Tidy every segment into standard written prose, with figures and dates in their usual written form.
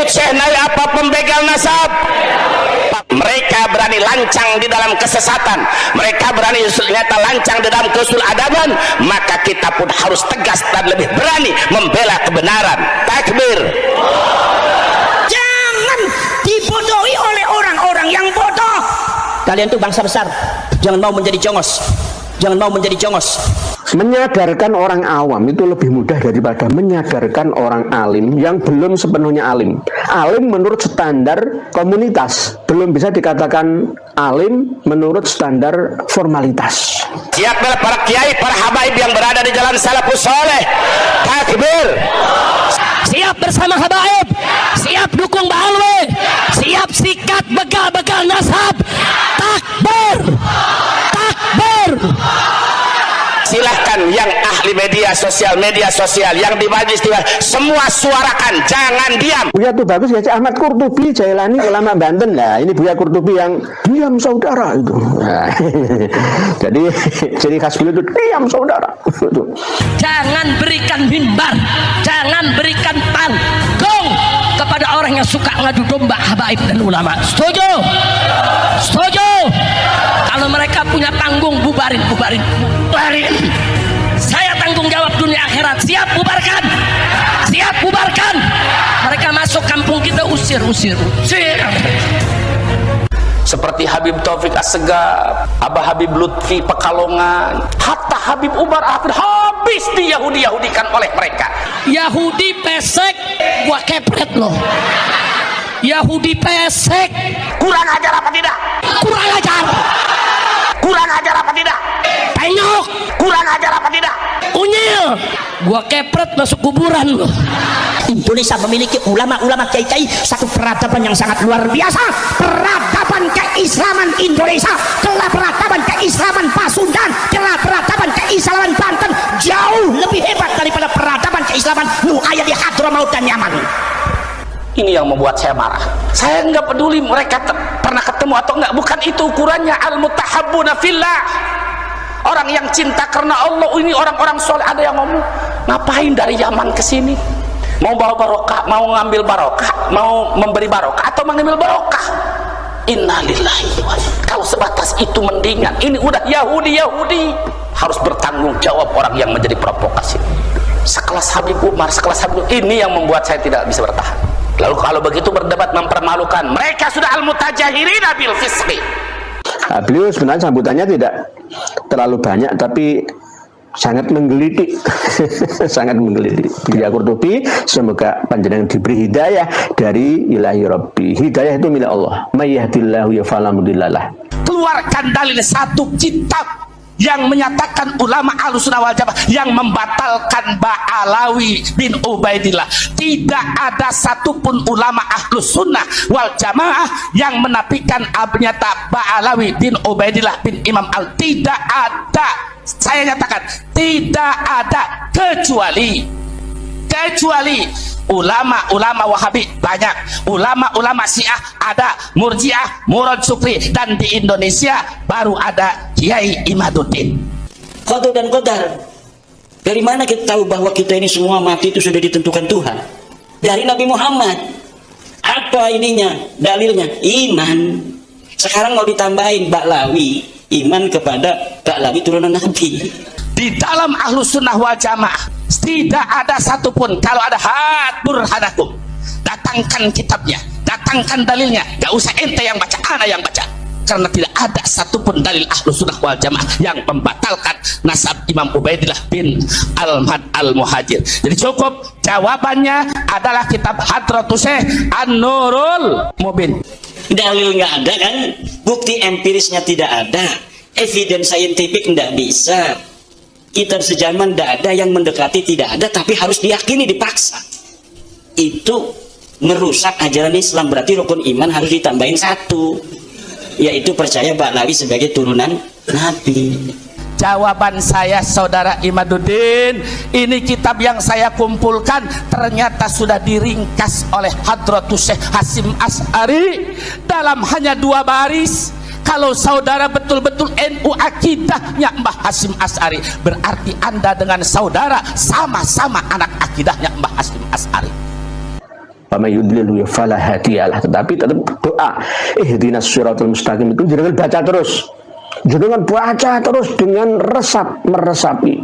ikut Syekh Nawawi apa pembegal nasab? Mereka berani lancang di dalam kesesatan, mereka berani ternyata lancang di dalam kesuladaban, maka kita pun harus tegas dan lebih berani membela kebenaran. Takbir. Jangan dibodohi oleh orang-orang yang bodoh. Kalian tuh bangsa besar, jangan mau menjadi jongos, jangan mau menjadi jongos. Menyadarkan orang awam itu lebih mudah daripada menyadarkan orang alim yang belum sepenuhnya alim. Alim menurut standar komunitas, belum bisa dikatakan alim menurut standar formalitas. Siap bela para kiai, para habaib yang berada di jalan salafus soleh. Takbir. Siap bersama habaib, siap dukung Ba'alwi, siap sikat begal-begal nasab. Takbir. Takbir. Silahkan yang ahli media sosial yang di majlis semua suarakan, jangan diam. Buya tuh bagus ya, Ahmad Qurtubi Jailani ulama Banten. Nah ini Buya Qurtubi yang diam saudara itu. Nah, jadi khas beliau itu diam saudara. Jangan berikan mimbar, jangan berikan panggung kepada orang yang suka ngadu domba habaib dan ulama. Setuju? Setuju? Kalau mereka punya panggung, bubarin. Saya tanggung jawab dunia akhirat. Siap bubarkan, siap bubarkan. Mereka masuk kampung kita, usir. Seperti Habib Taufik Assegaf, Abah Habib Lutfi Pekalongan, hatta Habib Umar habis Yahudi-Yahudikan oleh mereka. Yahudi pesek, gua kepret loh. Yahudi pesek. Kurang ajar apa tidak? Kurang ajar. Kurang ajar apa tidak? Penyok. Kurang ajar apa tidak? Unyil. Gua kepret masuk kuburan loh. Indonesia memiliki ulama-ulama kiai-kiai, satu peradaban yang sangat luar biasa. Peradaban keislaman Indonesia, telah peradaban keislaman Pasundan, telah peradaban keislaman Banten jauh lebih hebat daripada peradaban keislaman Nu'ayah di Hadramaut dan Yaman. Ini yang membuat saya marah. Saya nggak peduli mereka pernah ketemu atau enggak, bukan itu ukurannya. Al-mutahabbuna fillah, orang yang cinta karena Allah. Ini orang-orang soleh. Ada yang ngomong, ngapain dari Yaman ke sini? Mau bawa barokah, mau ngambil barokah, mau memberi barokah atau mengambil barokah? Innalillahi wa inna. Kalau sebatas itu mendingan. Ini udah Yahudi harus bertanggung jawab orang yang menjadi provokasi. Sekelas Habib Umar, sekelas Habib, ini yang membuat saya tidak bisa bertahan. Lalu kalau begitu berdebat mempermalukan. Mereka sudah al-mutajahirina bil fisqi. Beliau sebenarnya sambutannya tidak terlalu banyak, tapi sangat menggelitik. Sangat menggelitik. Buya Qurtubi, semoga panjenengan diberi hidayah dari ilahi Rabbi. Hidayah itu milik Allah. May yahdihillahu fala mudhillalah. Keluarkan dalil satu kitab yang menyatakan ulama Ahlussunnah wal Jamaah yang membatalkan Ba'alawi bin Ubaidillah. Tidak ada satupun ulama Ahlussunnah wal Jamaah yang menafikan abnyata Ba'alawi bin Ubaidillah bin Imam Al. Tidak ada. Saya nyatakan tidak ada, kecuali ulama-ulama Wahabi banyak, ulama-ulama Syiah ada, Murji'ah, Murad Sukri, dan di Indonesia baru ada Kiai Imaduddin. Qadar dan qadar. Dari mana kita tahu bahwa kita ini semua mati itu sudah ditentukan Tuhan? Dari Nabi Muhammad. Apa ininya? Dalilnya iman. Sekarang mau ditambahin Ba'lawi, iman kepada Ba'lawi turunan Nabi. Di dalam Ahlussunnah wal Jamaah tidak ada satupun. Kalau ada hat burhanakum, datangkan kitabnya, datangkan dalilnya. Gak usah ente yang baca, ana yang baca. Karena tidak ada satupun dalil Ahlussunnah wal Jamaah yang membatalkan nasab Imam Ubaidillah bin Al-Mad Al-Muhajir. Jadi cukup, jawabannya adalah kitab Hadratus Syekh An-Nurul Mubin. Dalil nggak ada kan, bukti empirisnya tidak ada, evidence scientific nggak bisa, kitab sejaman tidak ada, yang mendekati tidak ada, tapi harus diyakini, dipaksa. Itu merusak ajaran Islam. Berarti rukun iman harus ditambahin satu, yaitu percaya Ba'lawi sebagai turunan Nabi. Jawaban saya, saudara Imaduddin, ini kitab yang saya kumpulkan ternyata sudah diringkas oleh Hadratus Syekh Hasim As'ari dalam hanya 2 baris. Kalau saudara betul-betul NU akidahnya Mbah Hasim As'ari, berarti Anda dengan saudara sama-sama anak akidahnya Mbah Hasim As'ari. wa may yudlilhu fala hadiyalah. Tetapi tetap doa ihdinas siratal mustaqim itu jangan baca terus. Jangan baca terus dengan meresapi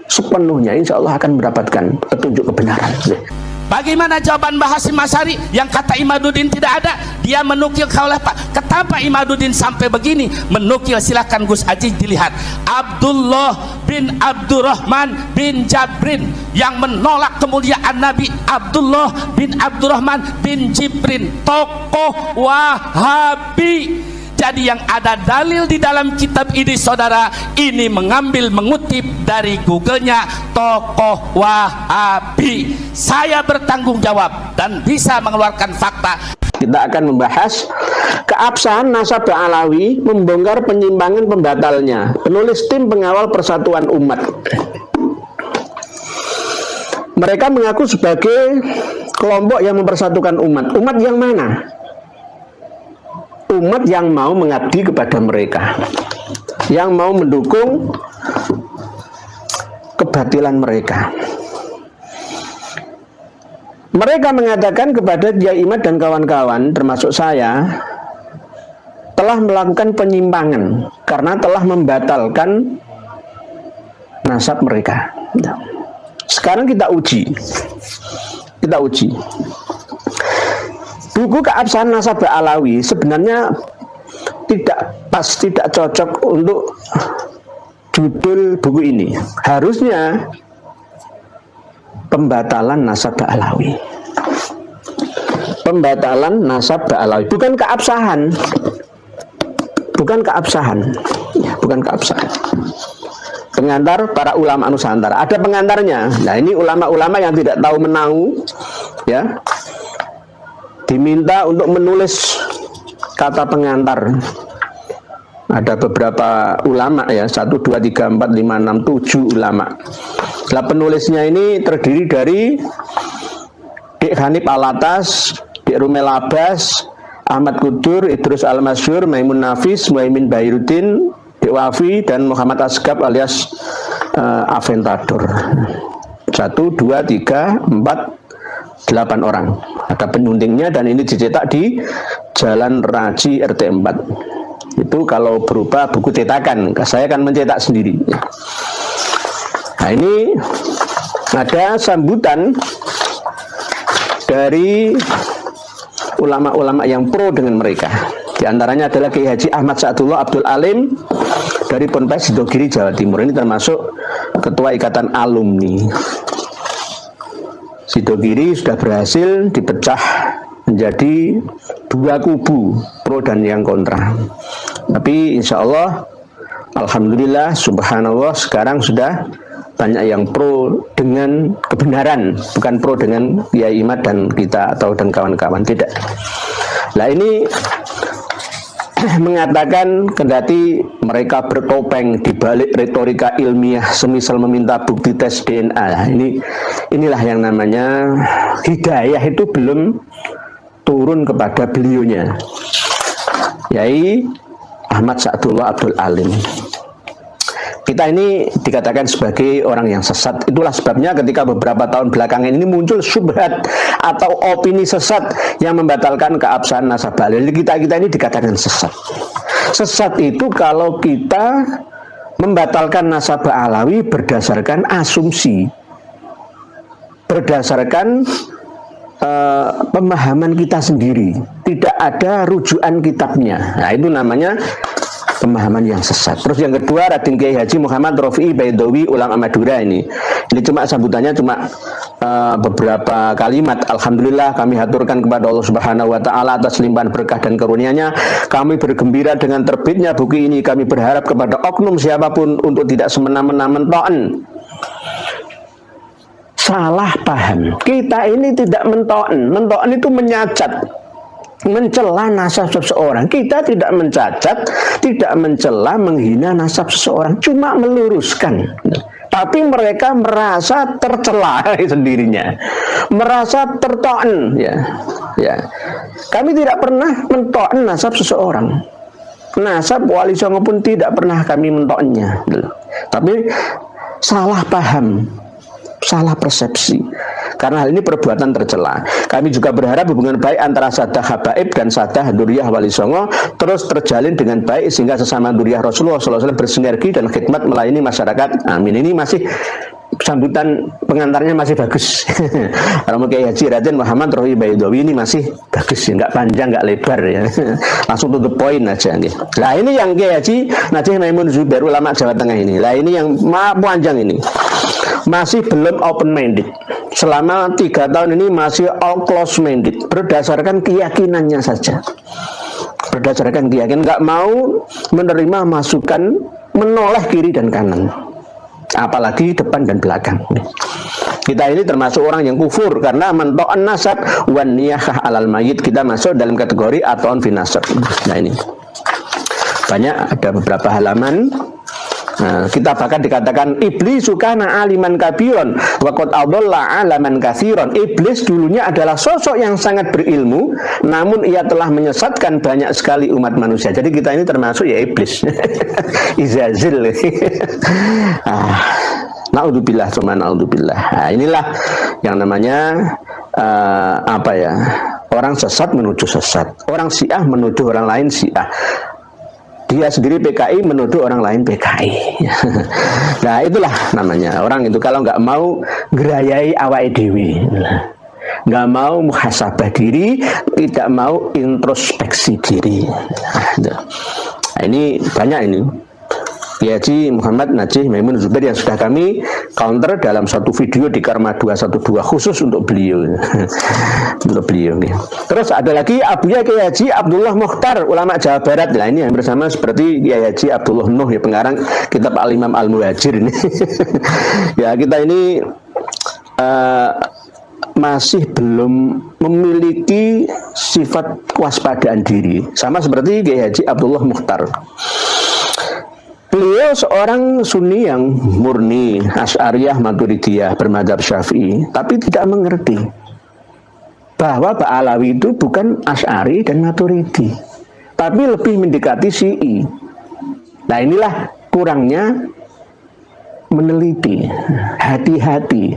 sepenuhnya, insya Allah akan mendapatkan petunjuk kebenaran. Bagaimana jawaban Mbah Hasyim Asy'ari yang kata Imaduddin tidak ada? Dia menukil kaulah Pak. Kenapa Imaduddin sampai begini? Menukil, silahkan Gus Aji dilihat. Abdullah bin Abdurrahman bin Jabrin yang menolak kemuliaan Nabi. Abdullah bin Abdurrahman bin Jibrin, tokoh Wahabi. Jadi yang ada dalil di dalam kitab ini saudara, ini mengutip dari Google-nya tokoh Wahabi. Saya bertanggung jawab dan bisa mengeluarkan fakta. Kita akan membahas keabsahan nasab Alawi, membongkar penyimpangan pembatalnya. Penulis tim pengawal persatuan umat. Mereka mengaku sebagai kelompok yang mempersatukan umat. Umat yang mana? Umat yang mau mengabdi kepada mereka, yang mau mendukung kebatilan mereka. Mereka mengatakan kepada Kiai Imad dan kawan-kawan, termasuk saya, telah melakukan penyimpangan karena telah membatalkan nasab mereka. Sekarang kita uji. Buku keabsahan nasab Alawi sebenarnya tidak cocok untuk judul buku ini. Harusnya pembatalan nasab Alawi. Pembatalan nasab Alawi, bukan keabsahan. Bukan keabsahan. Pengantar para ulama Nusantara. Ada pengantarnya. Nah, ini ulama-ulama yang tidak tahu menahu, ya. Diminta untuk menulis kata pengantar. Ada beberapa ulama ya, 1, 2, 3, 4, 5, 6, 7 ulama. Nah, penulisnya ini terdiri dari Dek Hanif Alatas, Dek Rumel Abbas, Ahmad Kudur, Idrus Al-Masyhur, Maimun Nafis, Muhaimin Bahiruddin, Dek Wafi, dan Muhammad Asgab alias Aventador. 1, 2, 3, 4, 8 orang. Ada penyuntingnya dan ini dicetak di Jalan Raji RT 4. Itu kalau berupa buku cetakan. Saya akan mencetak sendiri. Nah, ini ada sambutan dari ulama-ulama yang pro dengan mereka. Di antaranya adalah Kiai Haji Ahmad Sa'dullah Abdul Alim dari Ponpes Sidogiri, Jawa Timur. Ini termasuk Ketua Ikatan Alumni. Sidogiri sudah berhasil dipecah menjadi 2 kubu, pro dan yang kontra. Tapi insya Allah, alhamdulillah, subhanallah, sekarang sudah banyak yang pro dengan kebenaran, bukan pro dengan Kiai Imad dan kita atau dan kawan-kawan, tidak. Nah, ini mengatakan kendati mereka bertopeng di balik retorika ilmiah semisal meminta bukti tes DNA. Inilah yang namanya hidayah itu belum turun kepada beliaunya, Yai Ahmad Sa'dullah Abdul Alim. Kita ini dikatakan sebagai orang yang sesat. Itulah sebabnya ketika beberapa tahun belakangan ini muncul syubhat atau opini sesat yang membatalkan keabsahan nasab Alawi. Kita ini dikatakan sesat. Sesat itu kalau kita membatalkan nasab Alawi berdasarkan asumsi, berdasarkan pemahaman kita sendiri, tidak ada rujukan kitabnya. Nah, itu namanya pemahaman yang sesat. Terus yang kedua, Raden Kiai Haji Muhammad Rofi'i Baidawi Ulang Madura ini cuma sambutannya cuma beberapa kalimat. Alhamdulillah, kami haturkan kepada Allah Subhanahu wa taala atas limpahan berkah dan karunia-Nya. Kami bergembira dengan terbitnya buku ini. Kami berharap kepada oknum siapapun untuk tidak semena-mena mentoen. Salah paham. Kita ini tidak mentoen. Mentoen itu menyacat, mencela nasab seseorang. Kita tidak mencacat, tidak mencela, menghina nasab seseorang, cuma meluruskan. Tapi mereka merasa tercela sendirinya, merasa tertoen, ya. Kami tidak pernah mentoen nasab seseorang. Nasab Wali Songo pun tidak pernah kami mentoennya. Tapi salah paham, salah persepsi. karena hal ini perbuatan tercela. Kami juga berharap hubungan baik antara Sadah Habaib dan Sadah Duriyah Wali Songo terus terjalin dengan baik sehingga sesama Duriyah Rasulullah SAW bersinergi dan khidmat melayani masyarakat. Amin. Ini masih sambutan pengantarnya masih bagus. Kalau Kiai Haji Raden Muhammad Rohi Baidowi ini masih bagus, nggak panjang, nggak lebar ya. Langsung to the point aja. Nah ini yang Kiai Haji Najih Maimun Zubair ulama Jawa Tengah ini. Nah ini yang panjang ini masih belum open minded. Selama 3 tahun ini masih all close minded, berdasarkan keyakinannya saja. Berdasarkan keyakinan, nggak mau menerima masukan, menoleh kiri dan kanan, apalagi depan dan belakang. Kita ini termasuk orang yang kufur karena mento'an nasab wan niyahah alal mayit. Kita masuk dalam kategori ato'on fin nasab. Nah ini banyak, ada beberapa halaman. Nah, kita bahkan dikatakan iblis sukana aliman kabiron wa qad adalla alaman katsiron. Iblis dulunya adalah sosok yang sangat berilmu, namun ia telah menyesatkan banyak sekali umat manusia. Jadi kita ini termasuk ya iblis. Izazil. Naudzubillah, cuman naudzubillah. Nah, inilah yang namanya apa ya? Orang sesat menuju sesat. Orang Syiah menuduh orang lain Syiah. Dia sendiri PKI menuduh orang lain PKI. Nah itulah namanya orang itu kalau nggak mau gerayai awake dewi, nggak mau muhasabah diri, tidak mau introspeksi diri. Nah, ini banyak ini. Kiai Haji Muhammad Najih Maimun Zubair yang sudah kami counter dalam satu video di Karma 212 khusus untuk beliau. Untuk beliau. Terus ada lagi Abuya Kiai Haji Abdullah Mukhtar ulama Jawa Barat. Nah ini yang bersama seperti Kiai Haji Abdullah Nuh ya, pengarang kitab Al-Imam Al-Muhajir ini. Ya kita ini masih belum memiliki sifat kewaspadaan diri, sama seperti Kiai Haji Abdullah Mukhtar. Beliau seorang Sunni yang murni, Asy'ariyah Maturidiyah, bermadzhab Syafi'i, tapi tidak mengerti bahwa Ba'alawi itu bukan Asy'ari dan Maturidi, tapi lebih mendekati Syi'i. Nah inilah kurangnya meneliti, hati-hati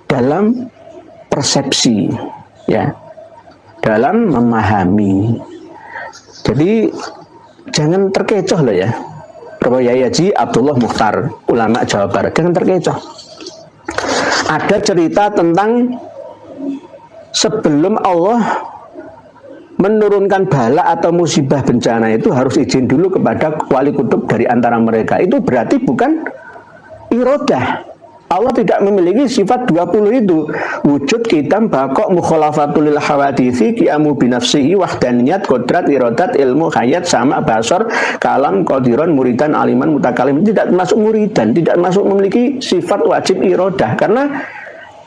dalam persepsi, ya, dalam memahami. Jadi jangan terkecoh loh ya. Kiai Haji Abdullah Mukhtar ulama Jawa Barat, jangan terkecoh. Ada cerita tentang sebelum Allah menurunkan bala atau musibah bencana itu harus izin dulu kepada wali kutub dari antara mereka. Itu berarti bukan irodah. Allah tidak memiliki sifat 20 itu. Wujud, kitam, bakok, mukhalafatul lil hawaditsi, qiyamu binafsihi, wahdaniyat, kodrat, irodat, ilmu, hayat, sama, basor, kalam, qadiron, muridan, aliman, mutakalim. Tidak masuk muridan, tidak masuk memiliki sifat wajib irodah. Karena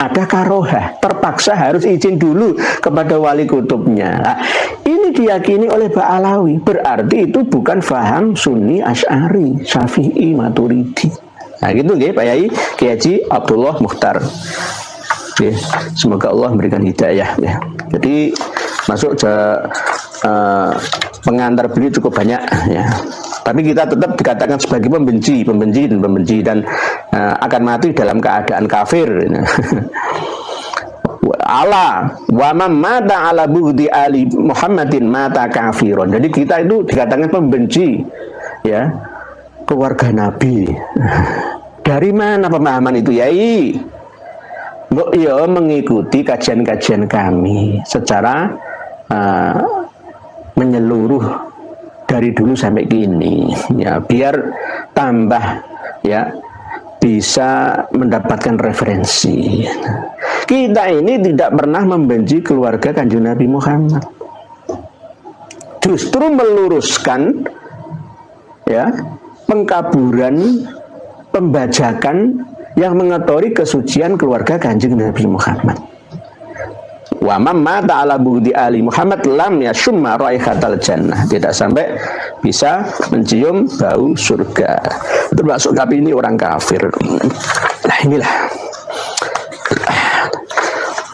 ada karohah, terpaksa harus izin dulu kepada wali kutubnya. Nah, ini diyakini oleh Ba'alawi. Berarti itu bukan faham Sunni, Asy'ari, Syafi'i, Maturidi. Nah gitu nggih Pak Yai Kiai Haji Abdullah Mukhtar. Oke, semoga Allah memberikan hidayah ya. Jadi masuk pengantar beliau cukup banyak ya. Tapi kita tetap dikatakan sebagai pembenci dan akan mati dalam keadaan kafir. Allah wa man mata ala bughdi ali Muhammadin mata kafiron. Jadi kita itu dikatakan pembenci ya keluarga Nabi. Dari mana pemahaman itu Yai? Ya mengikuti kajian-kajian kami secara menyeluruh dari dulu sampai kini ya, biar tambah ya bisa mendapatkan referensi. Kita ini tidak pernah membenci keluarga Kanjeng Nabi Muhammad, justru meluruskan ya pengkaburan, pembajakan yang mengotori kesucian keluarga Kanjeng Nabi Muhammad. Wa mamma ta'ala budi ali Muhammad lam yashumma raihatal jannah, tidak sampai bisa mencium bau surga. Termasuk kami ini orang kafir. Nah inilah,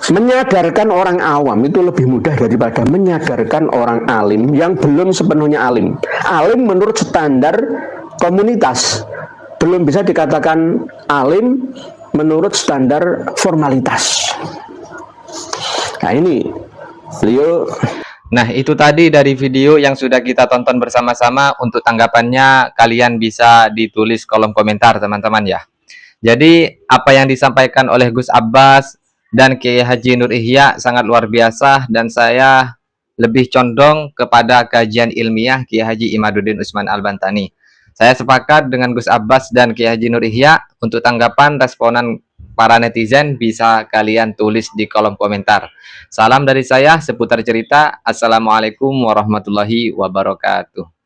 menyadarkan orang awam itu lebih mudah daripada menyadarkan orang alim yang belum sepenuhnya alim. Alim menurut standar komunitas belum bisa dikatakan alim menurut standar formalitas. Nah ini beliau. Nah, itu tadi dari video yang sudah kita tonton bersama-sama. Untuk tanggapannya kalian bisa ditulis kolom komentar teman-teman ya. Jadi apa yang disampaikan oleh Gus Abbas dan Kiai Haji Nur Ihya sangat luar biasa, dan saya lebih condong kepada kajian ilmiah Kiai Haji Imaduddin Utsman Al-Bantani. Saya sepakat dengan Gus Abbas dan Kiai Haji Nur Ihya. Untuk tanggapan responan para netizen bisa kalian tulis di kolom komentar. Salam dari saya seputar cerita. Assalamualaikum warahmatullahi wabarakatuh.